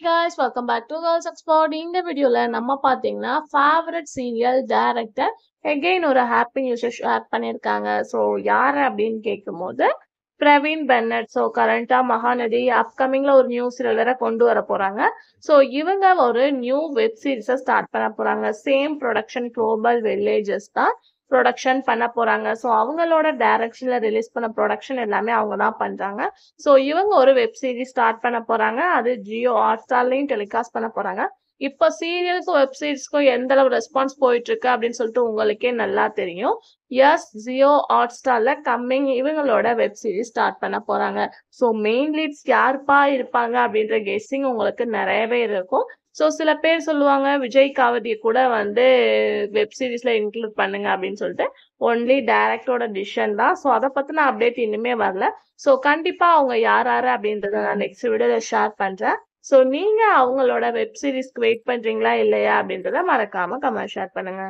Guys, welcome back to Girls Export. இந்த வீடியோல நம்ம பாத்தீங்கன்னா ஃபேவரட் சீரியல் டைரக்டர் again ஒரு ஹாப்பி நியூஸ் ஷேர் பண்ணிருக்காங்க. ஸோ யாரு அப்படின்னு கேட்கும்போது பிரவீன் பென்னட். ஸோ கரண்டா மகாநதி அப்கமிங்ல ஒரு நியூ சீரியல் வேற கொண்டு வர போறாங்க. ஸோ இவங்க ஒரு நியூ வெப் சீரிஸை ஸ்டார்ட் பண்ண போறாங்க. சேம் ப்ரொடக்ஷன் குளோபல் வில்லேஜஸ் தான் ப்ரொடக்ஷன் பண்ண போறாங்க. ஸோ அவங்களோட டைரக்ஷன்ல ரிலீஸ் பண்ண ப்ரொடக்ஷன் எல்லாமே அவங்க தான் பண்றாங்க. ஸோ இவங்க ஒரு வெப் சீரிஸ் ஸ்டார்ட் பண்ண போறாங்க. அது ஜியோ ஹாட்ஸ்டார்லையும் டெலிகாஸ்ட் பண்ண போறாங்க. இப்போ சீரியலுக்கும் வெப் சீரிஸ்க்கும் எந்த அளவு ரெஸ்பான்ஸ் போயிட்டு இருக்கு அப்படின்னு சொல்லிட்டு உங்களுக்கே நல்லா தெரியும். எஸ், ஜியோ ஹாட்ஸ்டார்ல கம்மிங் இவங்களோட வெப் சீரிஸ் ஸ்டார்ட் பண்ண போறாங்க. ஸோ மெயின் லீட்ஸ் யாருப்பா இருப்பாங்க அப்படின்ற கெஸ்ஸிங் உங்களுக்கு நிறையவே இருக்கும். ஸோ சில பேர் சொல்லுவாங்க விஜய் காவதி கூட வெப் சீரிஸ்ல இன்க்ளூட் பண்ணுங்க அப்படின்னு சொல்லிட்டு. ஒன்லி டைரக்டரோட டிசிஷன் தான். ஸோ அதை பத்தின அப்டேட் இனிமே வரல. ஸோ கண்டிப்பா அவங்க யார் யாரு அப்படின்றத நான் நெக்ஸ்ட் வீடியோல ஷேர் பண்றேன். ஸோ நீங்க அவங்களோட வெப் சீரிஸ்க்கு வெயிட் பண்றீங்களா இல்லையா அப்படின்றத மறக்காம கமெண்ட் ஷேர் பண்ணுங்க.